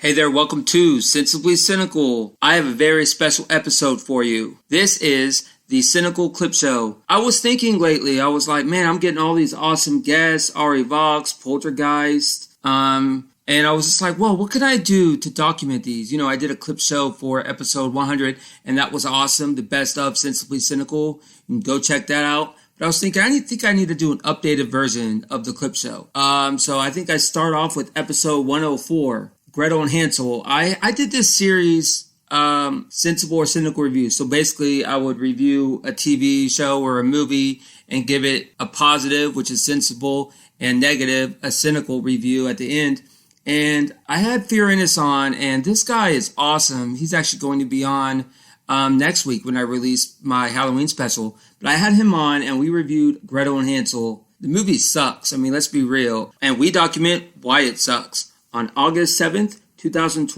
Hey there, welcome to Sensibly Cynical. I have a very special episode for you. This is the Cynical Clip Show. I was thinking lately, I was like, man, I'm getting all these awesome guests, Revox, Poltergeist, and I was just like, well, what could I do to document these? You know, I did a clip show for episode 100, and that was awesome, the best of Sensibly Cynical. You can go check that out. But I was thinking, I need to do an updated version of the clip show. So I think I start off with episode 104. Gretel and Hansel. I did this series, Sensible or Cynical Reviews. So basically, I would review a TV show or a movie and give it a positive, which is sensible, and negative, a cynical review at the end. And I had Fiorinus on, and this guy is awesome. He's actually going to be on next week when I release my Halloween special. But I had him on, and we reviewed Gretel and Hansel. The movie sucks. I mean, let's be real. And we document why it sucks. On August 7th, 2020,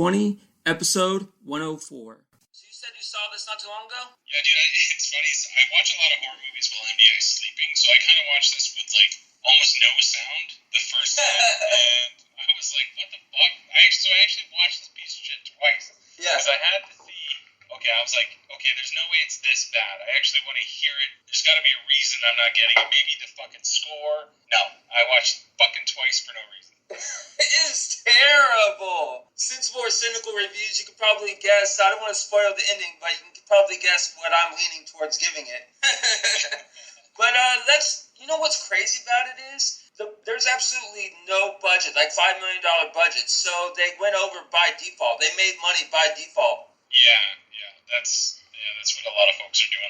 episode 104. So you said you saw this not too long ago? Yeah, dude, it's funny. I watch a lot of horror movies while MBI is sleeping, so I kind of watched this with, almost no sound the first time, and I was like, what the fuck? I actually watched this piece of shit twice. Yeah. Because I had to see, I was like, there's no way it's this bad. I actually want to hear it. There's got to be a reason I'm not getting it. Maybe the fucking score. No, I watched fucking twice for no reason. It is terrible. Sensible or Cynical Reviews, you could probably guess. I don't want to spoil the ending, but you can probably guess what I'm leaning towards giving it. But you know what's crazy about it is there's absolutely no budget, like $5 million budget. So they went over by default. They made money by default. Yeah, that's what a lot of folks are doing.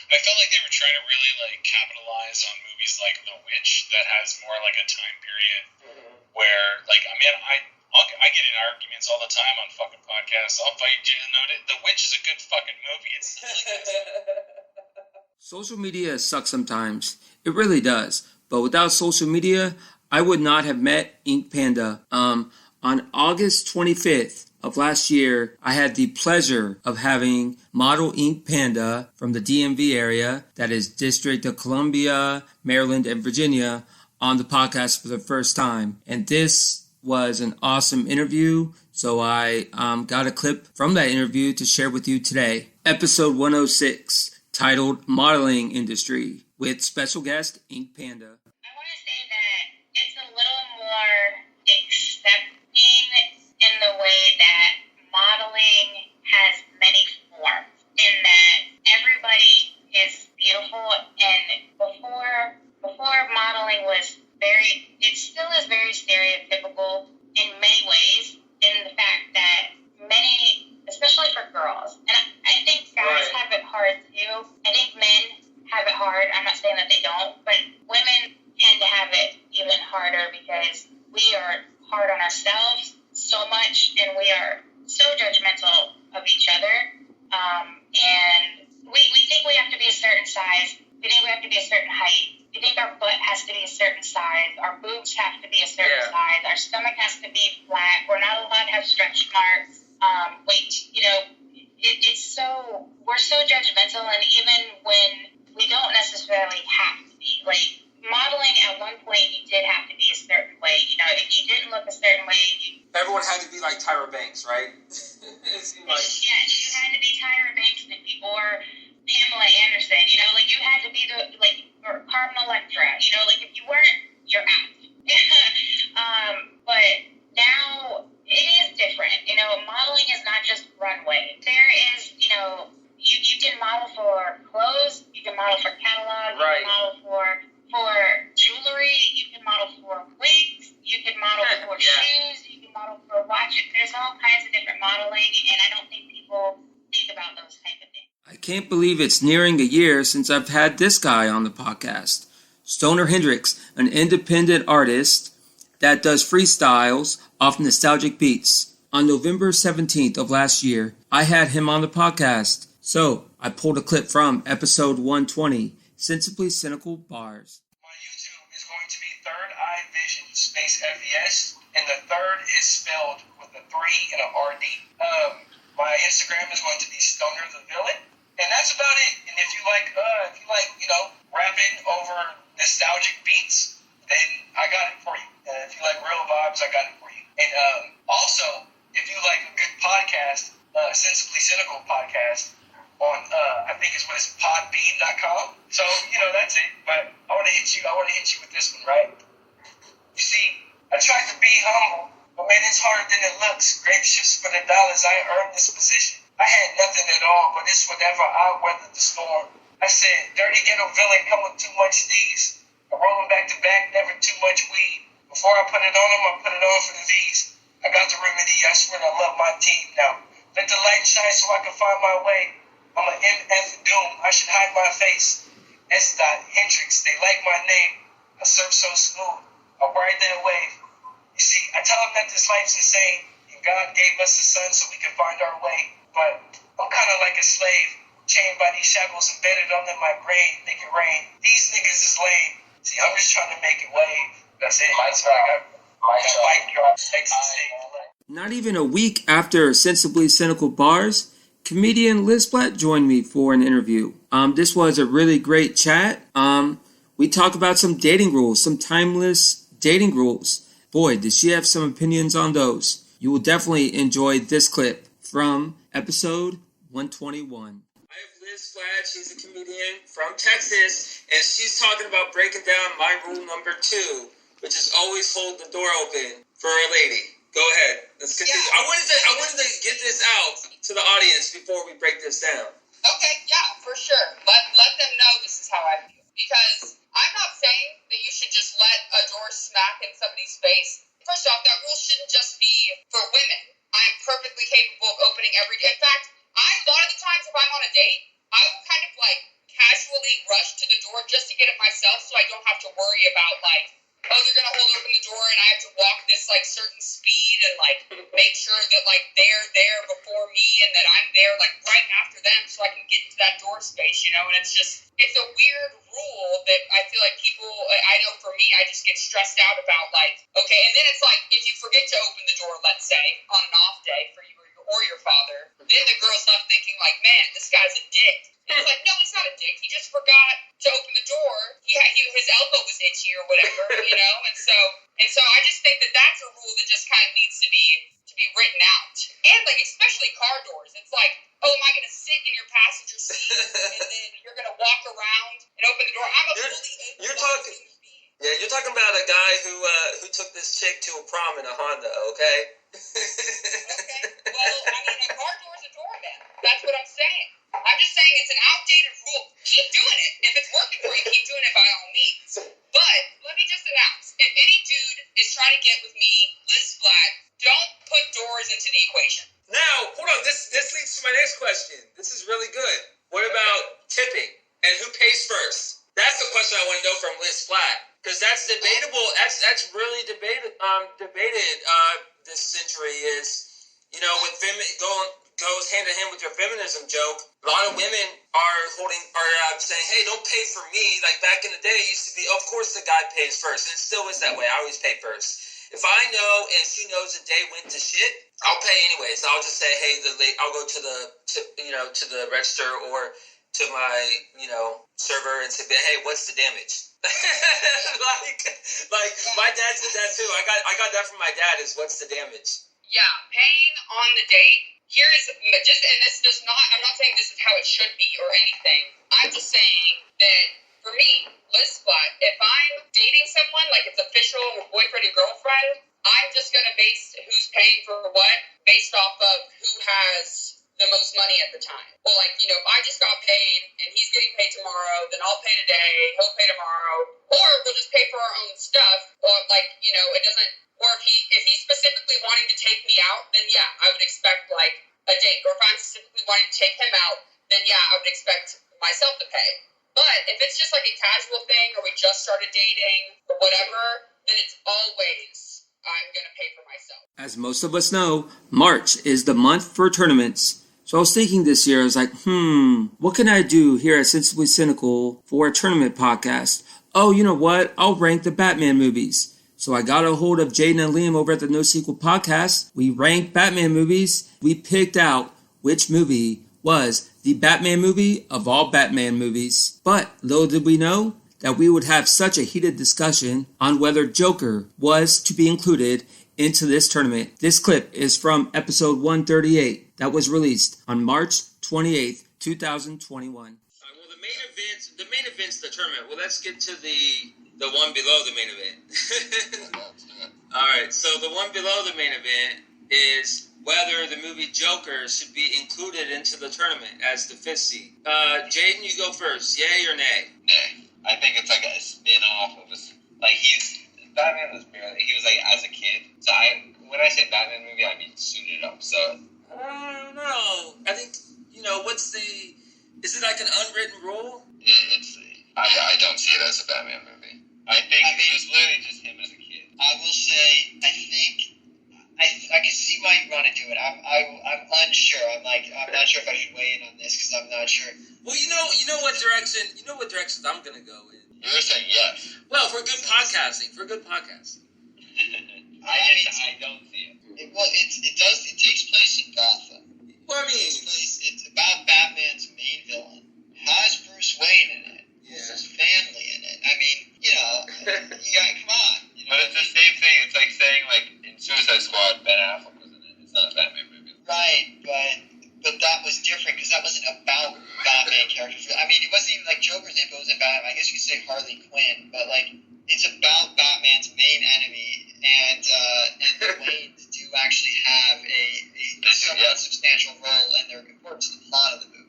I felt like they were trying to really capitalize on movies like The Witch that has more like a time period where I get in arguments all the time on fucking podcasts. I'll fight you and note it. The Witch is a good fucking movie. It's really good. Social media sucks sometimes. It really does. But without social media, I would not have met Inc Panda. On August 25th of last year, I had the pleasure of having model Inc Panda from the DMV area, that is District of Columbia, Maryland, and Virginia, on the podcast for the first time. And this was an awesome interview, so I got a clip from that interview to share with you today. Episode 106, titled Modeling Industry, with special guest Inc Panda. I want to say that it's a little more accepting in the way that modeling has many forms, in that everybody is beautiful, and before modeling was it still is very stereotypical in many ways, in the fact that many, especially for girls, and I think guys have it hard too. I think men have it hard. I'm not saying that they don't, but women tend to have it even harder because we are hard on ourselves so much, and we are so judgmental of each other, and we think we have to be a certain size. We think we have to be a certain height. We think our butt has to be a certain size. Our boobs have to be a certain size. Our stomach has to be flat. We're not allowed to have stretch marks. We're so judgmental, and even when we don't necessarily have to be. Modeling at one point, you did have to be a certain way. If you didn't look a certain way, everyone had to be like Tyra Banks, right? It seemed like... Yes, you had to be Tyra Banks or Pamela Anderson. You had to be or Carmen Electra. If you weren't, you're out. But now it is different. Modeling is not just runway. There is, you can model for clothes, you can model for catalogs, you can model for jewelry, you can model for wigs, you can model for shoes, you can model for watches. There's all kinds of different modeling, and I don't think people think about those type of things. I can't believe it's nearing a year since I've had this guy on the podcast. Stoner Hendrix, an independent artist that does freestyles off nostalgic beats. On November 17th of last year, I had him on the podcast. So I pulled a clip from episode 120, Sensibly Cynical Bars. My YouTube is going to be Third Eye Vision Space FES, and the third is spelled with a 3 and an RD. My Instagram is going to be Stoner the Villain, and that's about it. And if you like rapping over nostalgic beats, then I got it for you. And if you like real vibes, I got it for you. And also, if you like a good podcast, Sensibly Cynical podcast on, I think it's podbean.com. So, that's it. But I want to hit you with this one, right? You see, I tried to be humble, but man, it's harder than it looks. Gracious for the dollars I earned this position. I had nothing at all, but it's whatever I weathered the storm. I said, dirty ghetto villain come with too much D's. I rolling back to back, never too much weed. Before I put it on them, I put it on for the V's. I got the remedy, I swear I love my team now. Let the light shine so I can find my way. I'm an MF Doom, I should hide my face. S. Hendrix, they like my name. I surf so smooth, I ride that wave. You see, I tell them that this life's insane, and God gave us the sun so we can find our way. But I'm kind of like a slave, chained by these shackles embedded under my brain, make it rain. These niggas is lame. See, I'm just trying to make it wave. That's it. That's what I got. Mic drop. Not even a week after Sensibly Cynical Bars, comedian Liz Blatt joined me for an interview. This was a really great chat. We talk about some dating rules, some timeless dating rules. Boy, did she have some opinions on those. You will definitely enjoy this clip from episode 121. I have Liz Blatt. She's a comedian from Texas, and she's talking about breaking down my rule number 2, which is always hold the door open for a lady. Go ahead. Let's continue. Yeah. I wanted to get this out to the audience before we break this down. Okay, yeah, for sure. Let them know this is how I feel. Because I'm not saying that you should just let a door smack in somebody's face. First off, that rule shouldn't just be for women. I'm perfectly capable of opening every day. In fact, a lot of the times if I'm on a date, I will kind of casually rush to the door just to get it myself so I don't have to worry about oh, they're going to hold open the door and I have to walk this certain speed and make sure that they're there before me and that I'm there right after them so I can get into that door space, and it's a weird rule that I feel like people, I know for me, I just get stressed out about okay, and then it's if you forget to open the door, let's say, on an off day for you or your father, then the girl's left thinking man, this guy's a dick. And it's no, he's not a dick. He just forgot to open the door. His elbow was itchy or whatever, And so I just think that that's a rule that just kind of needs to be written out. And especially car doors. It's oh, am I going to sit in your passenger seat and then you're going to walk around and open the door? I'm a fully You're talking about a guy who took this chick to a prom in a Honda, okay? Okay. Well, a car door's a door, man. That's what I'm saying. I'm just saying it's an outdated rule. Keep doing it. If it's working for you, keep doing it by all means. But let me just announce, if any dude is trying to get with me, Liz Blatt, don't put doors into the equation. Now, hold on. This leads to my next question. This is really good. What about tipping? And who pays first? That's the question I want to know from Liz Blatt. Because that's debatable. That's really debated this century is, with goes hand in hand with your feminism joke. A lot of women are saying, hey, don't pay for me. Back in the day, it used to be, of course the guy pays first. And it still is that way. I always pay first. If I know and she knows the day went to shit, I'll pay anyways. I'll just say, hey, I'll go to the register or to my, server and say, hey, what's the damage? My dad said that too. I got that from my dad is what's the damage? Yeah, paying on the date. I'm not saying this is how it should be or anything. I'm just saying that for me, Liz Blatt, if I'm dating someone, it's official boyfriend and girlfriend, I'm just going to base who's paying for what based off of who has the most money at the time. Well, if I just got paid and he's getting paid tomorrow, then I'll pay today, he'll pay tomorrow, or we'll just pay for our own stuff, or it doesn't, or if he's specifically wanting to take me out, then yeah, I would expect a date, or if I'm specifically wanting to take him out, then yeah, I would expect myself to pay. But if it's just a casual thing, or we just started dating, or whatever, then it's always, I'm going to pay for myself. As most of us know, March is the month for tournaments. So I was thinking this year, I was like, what can I do here at Sensibly Cynical for a tournament podcast? Oh, you know what? I'll rank the Batman movies. So I got a hold of Jaden and Liam over at the No Sequel podcast. We ranked Batman movies. We picked out which movie was the Batman movie of all Batman movies. But little did we know that we would have such a heated discussion on whether Joker was to be included into this tournament. This clip is from episode 138 that was released on March 28th, 2021. Well, the main event's the tournament. Well, let's get to the one below the main event. All right, so the one below the main event is whether the movie Joker should be included into the tournament as the 5th seed. Jaden, you go first. Yay or nay? Nay. I think it's like a spin-off of his... Like, Batman was barely... He was, like, as a kid. So when I say Batman movie, I mean suited up, so... I don't know. I think, what's the... Is it like an unwritten rule? I don't see it as a Batman movie. I think it was literally just him as a kid. I will say, I can see why you want to do it. I'm unsure. I'm not sure if I should weigh in on this because I'm not sure. Well, you know what direction I'm gonna go in. You're saying yes. Well, for good podcasting. I don't see it. It takes place in Gotham. Well, I mean, it's about Batman's main villain. Has Bruce Wayne in it. Yeah. Has family in it. I mean, come on. But it's the same thing. It's like saying, like, in Suicide Squad, Ben Affleck was in it. It's not a Batman movie. Right, but that was different because that wasn't about Batman characters. I mean, it wasn't even like Joker's name, but it wasn't Batman. I guess you could say Harley Quinn, but like it's about Batman's main enemy, and the Waynes do actually have a somewhat substantial role, and they're important to the plot of the movie.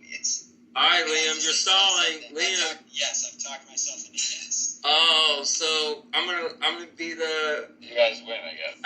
All right, Liam, you're stalling. Liam. Yes, I've talked myself into yes. Oh, so I'm gonna be the. You guys win, I guess.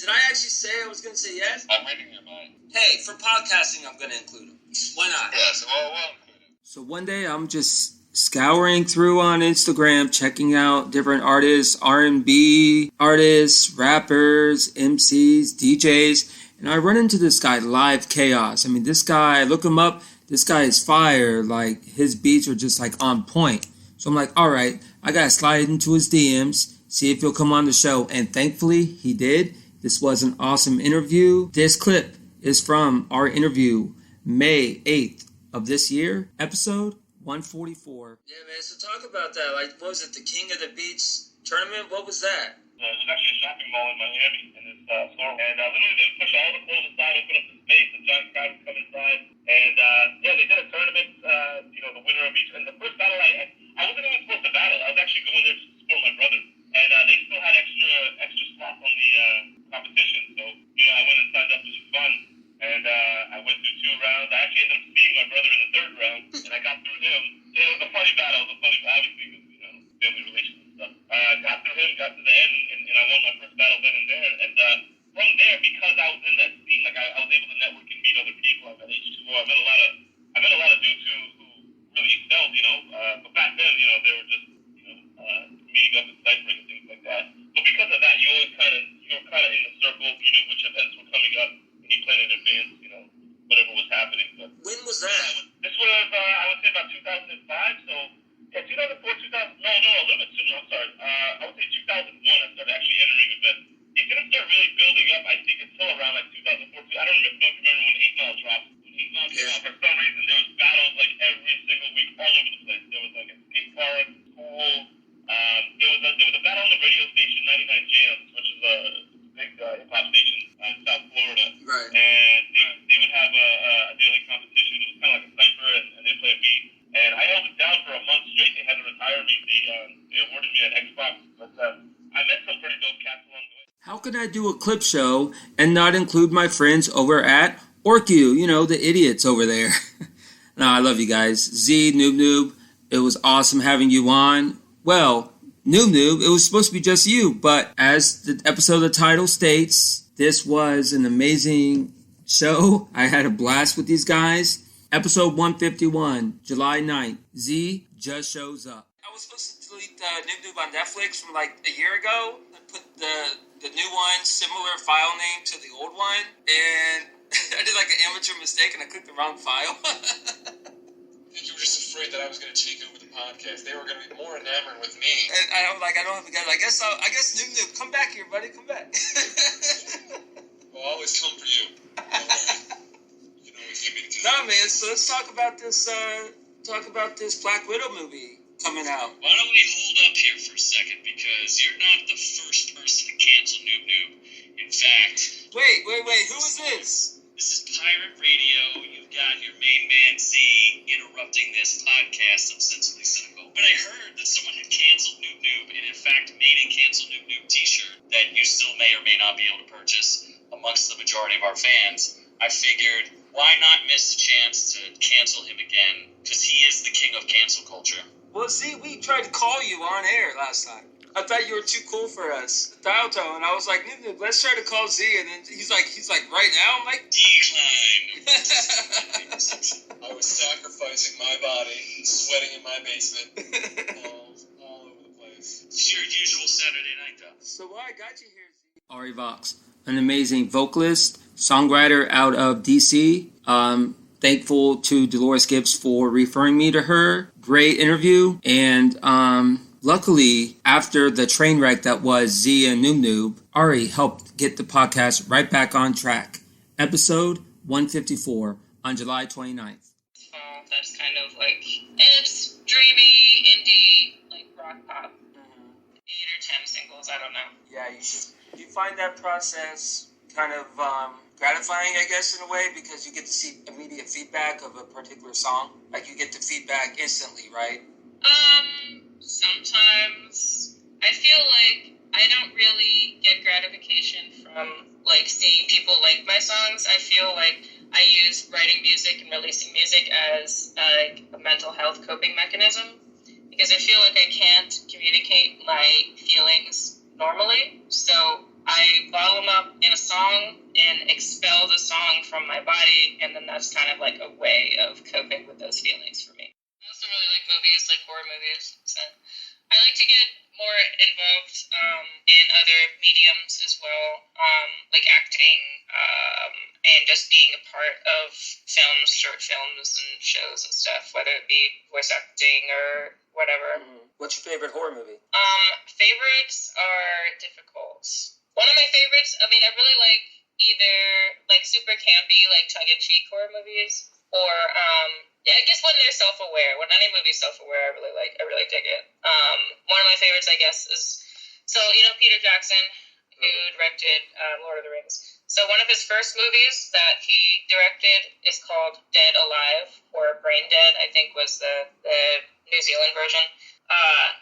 Did I actually say I was gonna say yes? I'm reading your mind. Hey, for podcasting, I'm gonna include him. Why not? Yes, we'll include him. So one day I'm just scouring through on Instagram, checking out different artists, R&B artists, rappers, MCs, DJs, and I run into this guy, Live Chaos. I mean, this guy, I look him up. This guy is fire. Like, his beats are just, like, on point. So I'm like, all right, I got to slide into his DMs, see if he'll come on the show. And thankfully, he did. This was an awesome interview. This clip is from our interview, May 8th of this year, episode 144. Yeah, man, so talk about that. Like, what was it, the King of the Beats tournament? What was that? There's actually a shopping mall in Miami in this store. And literally they push all the clothes aside, open up the space, a giant crowd would come inside. And they did a tournament, the winner of each. And the first battle, I wasn't even supposed to battle. I was actually going there to support my brother. And they still had extra slots on the competition. So, I went and signed up just for fun. And I went through 2 rounds. I actually ended up seeing my brother in the 3rd round. And I got through him. It was a funny battle. Obviously, family relations and stuff. Got through him, got to the end, and I won my first battle then and there. And from there, because I was in that scene, like I was able to network and meet other people. I met H2O. I met a lot of dudes who really excelled, But back then, they were just, meeting up and ciphering and things like that. So because of that, you were kind of in the circle. You knew which events were coming up, and you planned in advance, whatever was happening. But When was that? this was, I would say about 2005. So. Yeah, 2004, 2000, no, a little bit sooner, I'm sorry. I would say 2001, I started actually entering events. It didn't start really building up, I think, until around, 2004. I don't know if you remember when 8 Mile dropped. When 8 Mile came out, for some reason, there was battles, every single week all over the place. There was, a skate park, school. There was a battle on the radio station, 99 Jams, which is a big hip-hop station in South Florida. Right. And they would have a daily competition. It was kind of like a cipher, and they'd play a beat. And I held it down for a month straight. They had to retire me. They awarded me an Xbox. But I met some pretty dope cats along the way. How can I do a clip show and not include my friends over at OrcU? The idiots over there. No, I love you guys. Z, Noob Noob, it was awesome having you on. Well, Noob Noob, it was supposed to be just you. But as the episode of the title states, this was an amazing show. I had a blast with these guys. Episode 151, July 9th. Z just shows up. I was supposed to delete Noob Noob on Netflix from a year ago. I put the new one, similar file name to the old one. And I did an amateur mistake and I clicked the wrong file. I think you were just afraid that I was going to take over the podcast. They were going to be more enamored with me. And I was like, I don't have a guy. I guess Noob Noob, come back here, buddy. Come back. I'll always come for you. Don't worry. No, man. So let's talk about this. Black Widow movie coming out. Why don't we hold up here for a second, because you're not the first person to cancel Noob Noob. In fact... Wait, who is this? This is Pirate Radio. You've got your main man Z interrupting this podcast of Sensibly Cynical. When I heard that someone had canceled Noob Noob, and in fact made a cancel Noob Noob t-shirt that you still may or may not be able to purchase amongst the majority of our fans, I figured, why not miss the chance to cancel him again? Because he is the king of cancel culture. Well, see, we tried to call you on air last time. I thought you were too cool for us. Dial tone, and I was like, Noob Noob, let's try to call Z, and then he's like, right now? I'm like, Decline. I was sacrificing my body, sweating in my basement, all over the place. It's your usual Saturday night, though. So why I got you here, Z? Revox, an amazing vocalist, songwriter out of DC. Thankful to Dolores Gibbs for referring me to her. Great interview, and luckily, after the train wreck that was Z and Noob Noob, Ari helped get the podcast right back on track. Episode 154 on July 29th. That's kind of like, it's dreamy, indie, like rock pop. 8 or 10 singles, I don't know. Yeah, you find that process kind of gratifying, I guess, in a way, because you get to see immediate feedback of a particular song. Like, you get the feedback instantly, right? Sometimes I feel like I don't really get gratification from, like, seeing people like my songs. I feel like I use writing music and releasing music as a mental health coping mechanism, because I feel like I can't communicate my feelings normally. So I bottle them up in a song and expel the song from my body, and then that's kind of like a way of coping with those feelings for me. I also really like movies, like horror movies. So I like to get more involved in other mediums as well, like acting and just being a part of films, short films and shows and stuff, whether it be voice acting or whatever. What's your favorite horror movie? Favorites are difficult. One of my favorites, I mean, I really like either like super campy, like tongue-in-cheek horror movies, or yeah, I guess when they're self-aware. When any movie's self-aware, I really dig it. One of my favorites, I guess, is, so, you know, Peter Jackson, who directed Lord of the Rings. So one of his first movies that he directed is called Dead Alive, or Brain Dead, I think was the New Zealand version.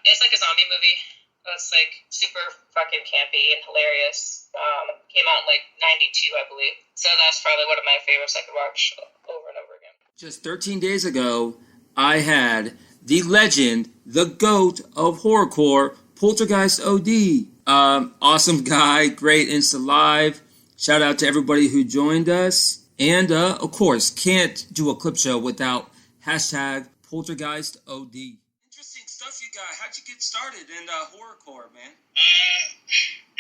It's like a zombie movie. It's like super fucking campy and hilarious. Came out in like 92, I believe. So that's probably one of my favorites I could watch over and over again. Just 13 days ago, I had the legend, the GOAT of horrorcore, Poltergeist OD. Awesome guy, great Insta Live. Shout out to everybody who joined us. And, of course, can't do a clip show without hashtag Poltergeist OD. Interesting stuff you got. How'd you get started in horrorcore, man?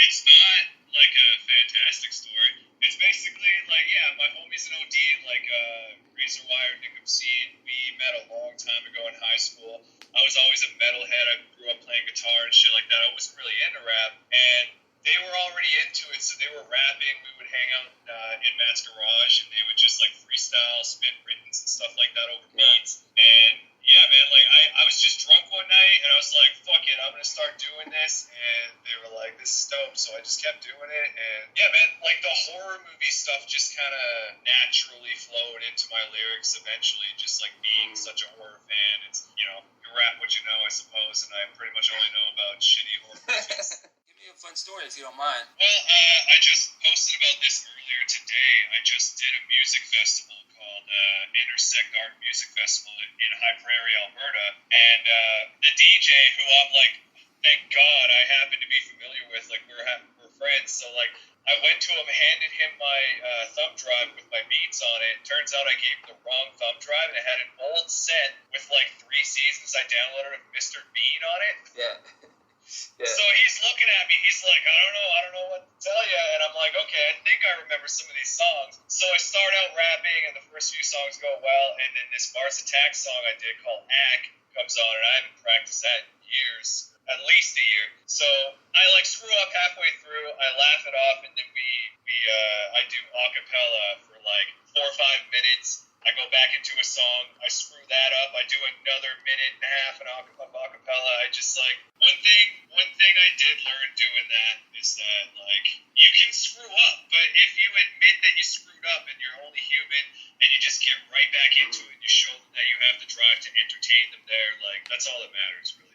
It's not like a fantastic story. It's basically like, yeah, my homie's an OD, like Razor Wire, Nick Obscene. We met a long time ago in high school. I was always a metalhead. I grew up playing guitar and shit like that. I wasn't really into rap, and they were already into it, so they were rapping. We would hang out in Matt's garage, and they would just like freestyle, spit writtens and stuff like that over beats. And yeah, man, like I was just drunk one night, and I was like, fuck it, I'm gonna start doing this. And they were like, this is dope, so I just kept doing it. And yeah, man, like the horror movie stuff just kind of naturally flowed into my lyrics eventually, just like being such a horror fan. It's, you know, you rap what you know, I suppose, and I pretty much only know about shitty horror movies. A fun story if you don't mind. Well, I just posted about this earlier today. I just did a music festival called Intersect Art Music Festival in High Prairie, Alberta, and the DJ, who I'm like, thank God I happen to be familiar with, like we're friends, so like I went to him, handed him my thumb drive with my beats on it. Turns out I gave him the wrong thumb drive, and it had an old set with like 3 seasons I downloaded of Mr. Bean on it. Yeah. Yeah. So he's looking at me, he's like, I don't know what to tell you. And I'm like, okay, I think I remember some of these songs. So I start out rapping, and the first few songs go well, and then this Mars Attack song I did called Ack comes on, and I haven't practiced that in years, at least a year. So I like screw up halfway through, I laugh it off, and then I do a cappella for like 4 or 5 minutes. I go back into a song, I screw that up, I do another minute and a half of acapella. I just like one thing I did learn doing that is that like you can screw up, but if you admit that you screwed up and you're only human and you just get right back into it and you show them that you have the drive to entertain them there, like that's all that matters really.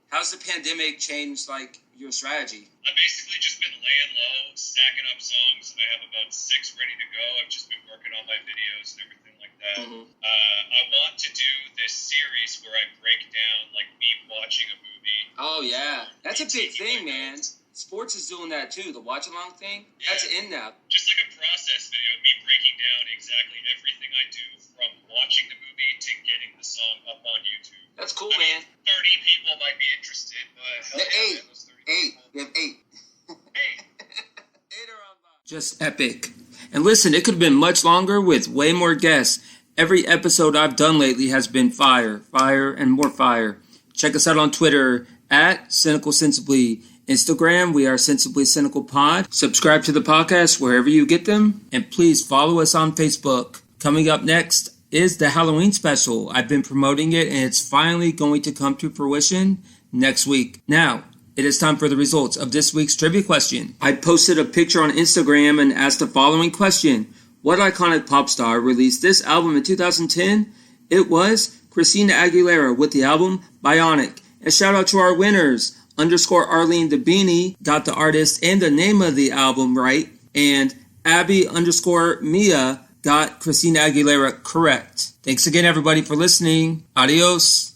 How's the pandemic changed like your strategy? I've basically just been laying low, stacking up songs. I have about 6 ready to go. I've just been working on my videos and everything like that. I want to do this series where I break down like me watching a movie. Oh yeah, that's a big thing, man. Sports is doing that too. The watch along thing. Yeah. That's in now. Just like a process video of me breaking down exactly everything I do from watching the movie to getting the song up on YouTube. That's cool, I man. mean, 30 people might be interested, but hell yeah, man, those 30 people. You have 8. 8 are online. Just epic. And listen, it could have been much longer with way more guests. Every episode I've done lately has been fire, and more fire. Check us out on Twitter at Cynical Sensibly. Instagram, we are Sensibly Cynical Pod. Subscribe to the podcast wherever you get them. And please follow us on Facebook. Coming up next is the Halloween special. I've been promoting it and it's finally going to come to fruition next week. Now, it is time for the results of this week's trivia question. I posted a picture on Instagram and asked the following question. What iconic pop star released this album in 2010? It was Christina Aguilera with the album Bionic. And shout out to our winners. _Arlene Dabini got the artist and the name of the album right. And Abby_Mia got Christina Aguilera correct. Thanks again, everybody, for listening. Adios.